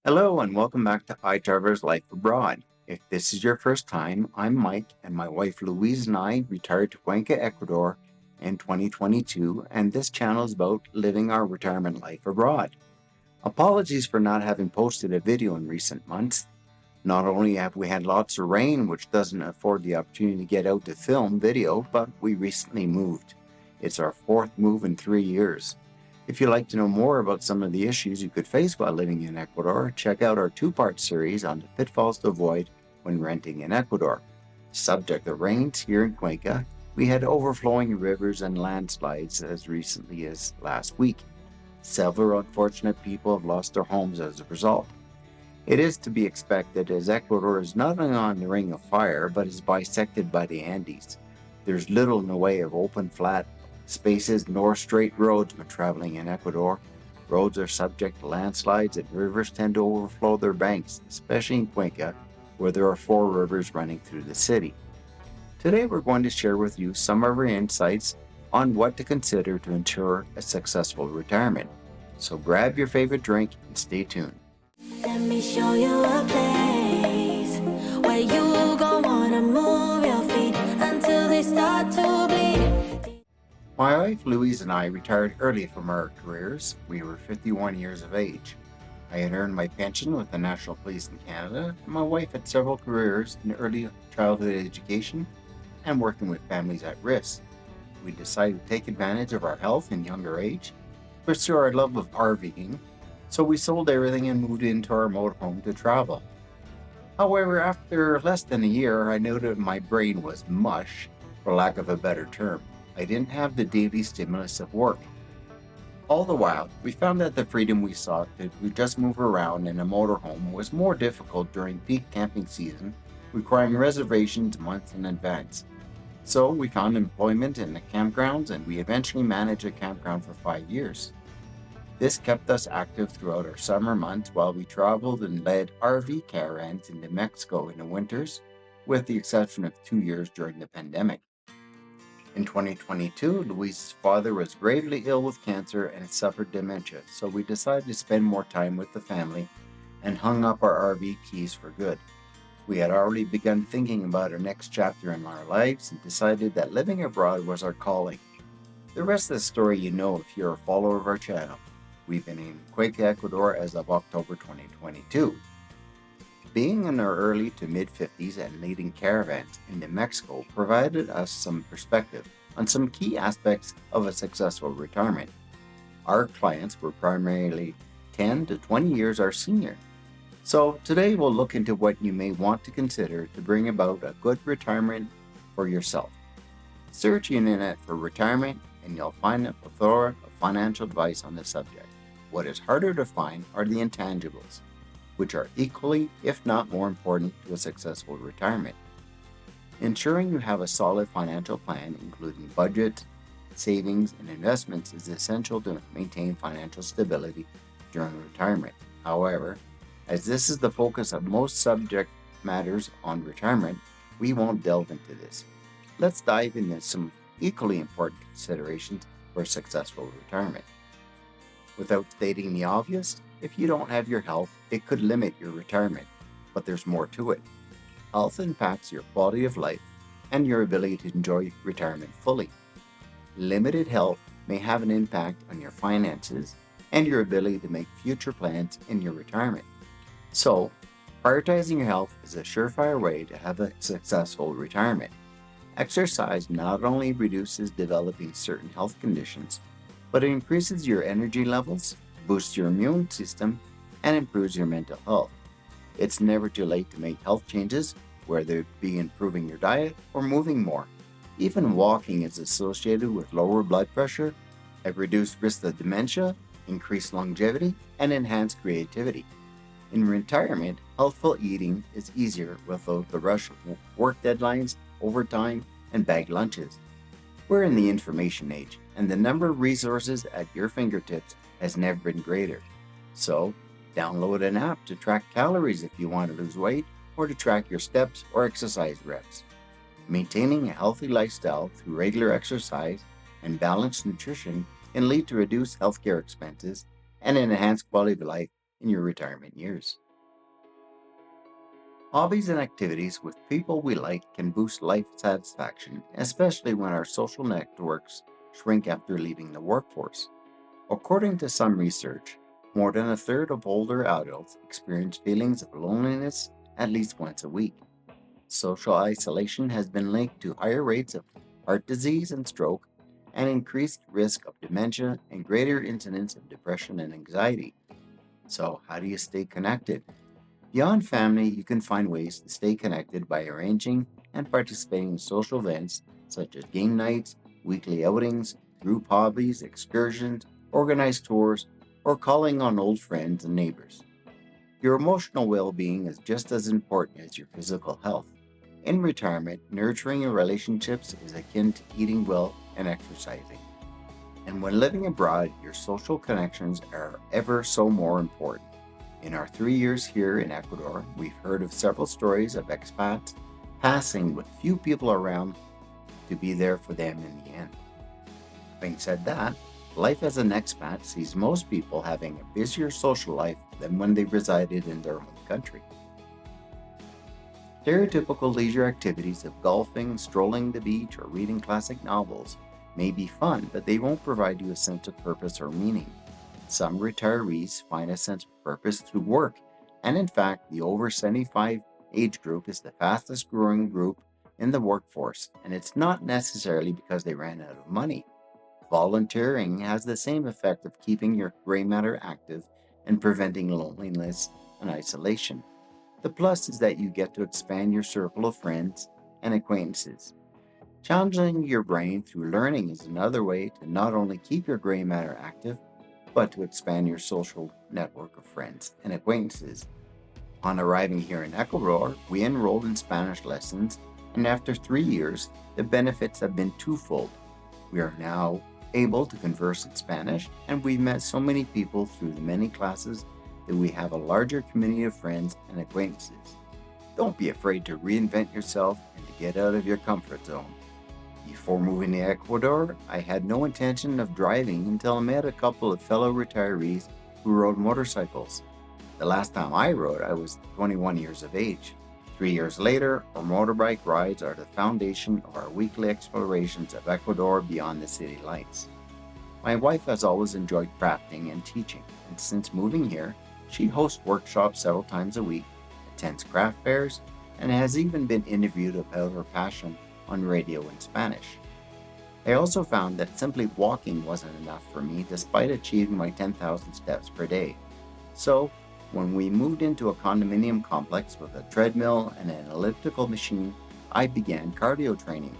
Hello and welcome back to iTraveler's Life Abroad. If this is your first time, I'm Mike and my wife Louise and I retired to Cuenca, Ecuador in 2022, and this channel is about living our retirement life abroad. Apologies for not having posted a video in recent months. Not only have we had lots of rain, which doesn't afford the opportunity to get out to film video, but we recently moved. It's our fourth move in 3 years. If you'd like to know more about some of the issues you could face while living in Ecuador, check out our two-part series on the pitfalls to avoid when renting in Ecuador. Subject the rains here in Cuenca, we had overflowing rivers and landslides as recently as last week. Several unfortunate people have lost their homes as a result. It is to be expected as Ecuador is not only on the Ring of Fire but is bisected by the Andes. There's little in the way of open flat spaces nor straight roads when traveling in Ecuador. Roads are subject to landslides and rivers tend to overflow their banks, especially in Cuenca, where there are 4 rivers running through the city. Today we're going to share with you some of our insights on what to consider to ensure a successful retirement. So grab your favorite drink and stay tuned. Let me show you a place where you gon' wanna move your feet until they start to bleed. My wife Louise and I retired early from our careers. We were 51 years of age. I had earned my pension with the National Police in Canada, and my wife had several careers in early childhood education and working with families at risk. We decided to take advantage of our health and younger age, pursue our love of RVing, so we sold everything and moved into our motorhome to travel. However, after less than a year, I noted my brain was mush, for lack of a better term. I didn't have the daily stimulus of work. All the while, we found that the freedom we sought to just move around in a motorhome was more difficult during peak camping season, requiring reservations months in advance. So we found employment in the campgrounds and we eventually managed a campground for 5 years. This kept us active throughout our summer months while we traveled and led RV caravans into Mexico in the winters, with the exception of 2 years during the pandemic. In 2022, Louise's father was gravely ill with cancer and suffered dementia, so we decided to spend more time with the family and hung up our RV keys for good. We had already begun thinking about our next chapter in our lives and decided that living abroad was our calling. The rest of the story you know if you're a follower of our channel. We've been in Cuenca, Ecuador as of October 2022. Being in our early to mid-50s and leading caravans into Mexico provided us some perspective on some key aspects of a successful retirement. Our clients were primarily 10 to 20 years our senior. So today we'll look into what you may want to consider to bring about a good retirement for yourself. Search the internet for retirement and you'll find a plethora of financial advice on the subject. What is harder to find are the intangibles, which are equally, if not more important, to a successful retirement. Ensuring you have a solid financial plan, including budget, savings, and investments, is essential to maintain financial stability during retirement. However, as this is the focus of most subject matters on retirement, we won't delve into this. Let's dive into some equally important considerations for a successful retirement. Without stating the obvious, if you don't have your health, it could limit your retirement, but there's more to it. Health impacts your quality of life and your ability to enjoy retirement fully. Limited health may have an impact on your finances and your ability to make future plans in your retirement. So, prioritizing your health is a surefire way to have a successful retirement. Exercise not only reduces developing certain health conditions, but it increases your energy levels, boosts your immune system, and improves your mental health. It's never too late to make health changes, whether it be improving your diet or moving more. Even walking is associated with lower blood pressure, a reduced risk of dementia, increased longevity, and enhanced creativity. In retirement, healthful eating is easier without the rush of work deadlines, overtime, and bagged lunches. We're in the information age, and the number of resources at your fingertips has never been greater. So, download an app to track calories if you want to lose weight or to track your steps or exercise reps. Maintaining a healthy lifestyle through regular exercise and balanced nutrition can lead to reduced healthcare expenses and an enhanced quality of life in your retirement years. Hobbies and activities with people we like can boost life satisfaction, especially when our social networks shrink after leaving the workforce. According to some research, more than a third of older adults experience feelings of loneliness at least once a week. Social isolation has been linked to higher rates of heart disease and stroke, and increased risk of dementia and greater incidence of depression and anxiety. So, how do you stay connected? Beyond family, you can find ways to stay connected by arranging and participating in social events such as game nights, weekly outings, group hobbies, excursions, organized tours, or calling on old friends and neighbors. Your emotional well being is just as important as your physical health. In retirement, nurturing your relationships is akin to eating well and exercising. And when living abroad, your social connections are ever so more important. In our 3 years here in Ecuador, we've heard of several stories of expats passing with few people around to be there for them in the end. Having said that, life as an expat sees most people having a busier social life than when they resided in their home country. Stereotypical leisure activities of golfing, strolling the beach, or reading classic novels may be fun, but they won't provide you a sense of purpose or meaning. Some retirees find a sense of purpose through work, and in fact, the over 75 age group is the fastest growing group in the workforce, and it's not necessarily because they ran out of money. Volunteering has the same effect of keeping your gray matter active and preventing loneliness and isolation. The plus is that you get to expand your circle of friends and acquaintances. Challenging your brain through learning is another way to not only keep your gray matter active, but to expand your social network of friends and acquaintances. On arriving here in Ecuador, we enrolled in Spanish lessons, and after 3 years, the benefits have been twofold. We are now able to converse in Spanish, and we've met so many people through the many classes that we have a larger community of friends and acquaintances. Don't be afraid to reinvent yourself and to get out of your comfort zone. Before moving to Ecuador, I had no intention of driving until I met a couple of fellow retirees who rode motorcycles. The last time I rode, I was 21 years of age. 3 years later, our motorbike rides are the foundation of our weekly explorations of Ecuador beyond the city lights. My wife has always enjoyed crafting and teaching, and since moving here, she hosts workshops several times a week, attends craft fairs, and has even been interviewed about her passion on radio in Spanish. I also found that simply walking wasn't enough for me despite achieving my 10,000 steps per day. So, when we moved into a condominium complex with a treadmill and an elliptical machine, I began cardio training.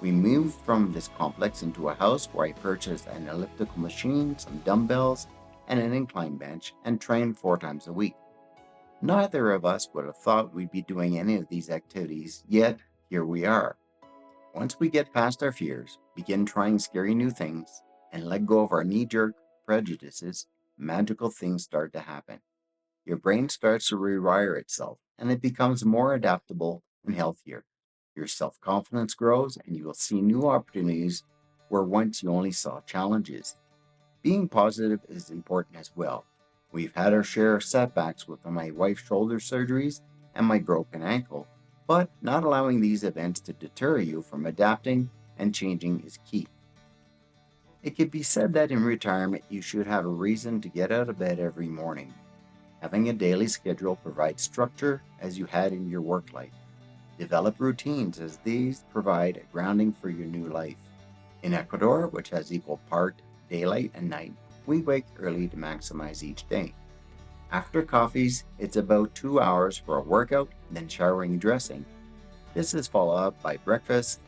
We moved from this complex into a house where I purchased an elliptical machine, some dumbbells, and an incline bench and trained 4 times a week. Neither of us would have thought we'd be doing any of these activities, yet here we are. Once we get past our fears, begin trying scary new things, and let go of our knee-jerk prejudices, magical things start to happen. Your brain starts to rewire itself, and it becomes more adaptable and healthier. Your self-confidence grows, and you will see new opportunities where once you only saw challenges. Being positive is important as well. We've had our share of setbacks with my wife's shoulder surgeries and my broken ankle, but not allowing these events to deter you from adapting and changing is key. It could be said that in retirement you should have a reason to get out of bed every morning. Having a daily schedule provides structure as you had in your work life. Develop routines as these provide a grounding for your new life. In Ecuador, which has equal part daylight and night, we wake early to maximize each day. After coffees, it's about 2 hours for a workout, then showering and dressing. This is followed up by breakfast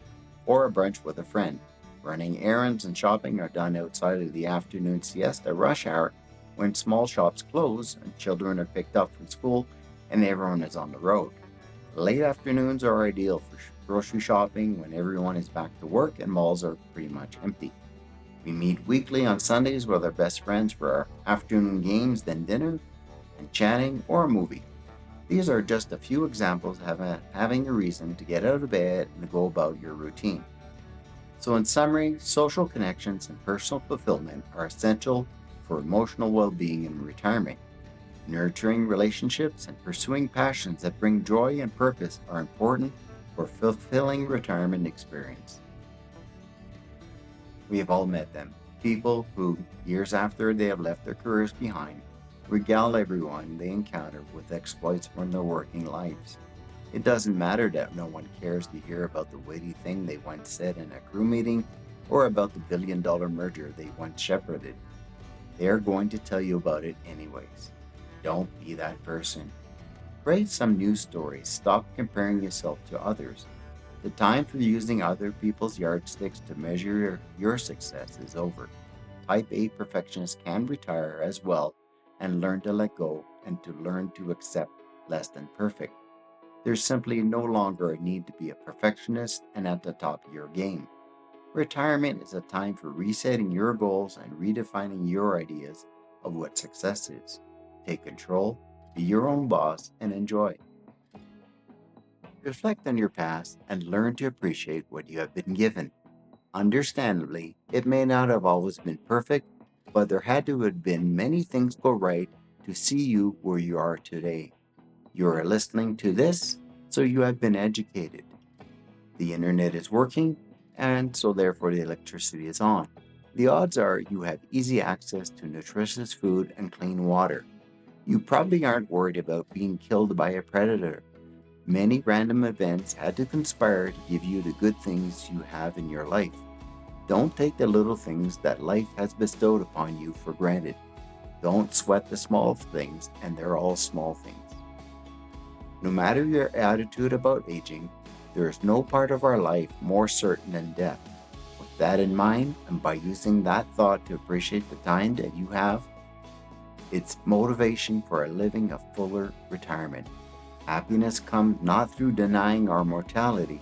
or a brunch with a friend. Running errands and shopping are done outside of the afternoon siesta rush hour when small shops close and children are picked up from school and everyone is on the road. Late afternoons are ideal for grocery shopping when everyone is back to work and malls are pretty much empty. We meet weekly on Sundays with our best friends for our afternoon games, then dinner, and chatting or a movie. These are just a few examples of having a reason to get out of bed and go about your routine. So in summary, social connections and personal fulfillment are essential for emotional well-being in retirement. Nurturing relationships and pursuing passions that bring joy and purpose are important for fulfilling retirement experience. We have all met them, people who, years after they have left their careers behind, regale everyone they encounter with exploits from their working lives. It doesn't matter that no one cares to hear about the witty thing they once said in a crew meeting or about the billion-dollar merger they once shepherded. They are going to tell you about it anyways. Don't be that person. Create some news stories. Stop comparing yourself to others. The time for using other people's yardsticks to measure your success is over. Type A perfectionists can retire as well and learn to let go and to learn to accept less than perfect. There's simply no longer a need to be a perfectionist and at the top of your game. Retirement is a time for resetting your goals and redefining your ideas of what success is. Take control, be your own boss, and enjoy. Reflect on your past and learn to appreciate what you have been given. Understandably, it may not have always been perfect, but there had to have been many things go right to see you where you are today. You are listening to this, so you have been educated. The internet is working, and so therefore the electricity is on. The odds are you have easy access to nutritious food and clean water. You probably aren't worried about being killed by a predator. Many random events had to conspire to give you the good things you have in your life. Don't take the little things that life has bestowed upon you for granted. Don't sweat the small things, and they're all small things. No matter your attitude about aging, there is no part of our life more certain than death. With that in mind, and by using that thought to appreciate the time that you have, it's motivation for living a fuller retirement. Happiness comes not through denying our mortality,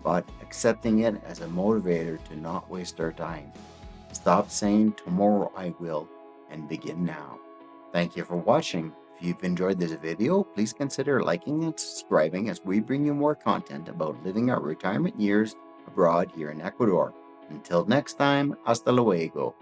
but accepting it as a motivator to not waste our time. Stop saying tomorrow I will and begin now. Thank you for watching. If you've enjoyed this video, please consider liking and subscribing as we bring you more content about living our retirement years abroad here in Ecuador. Until next time, hasta luego.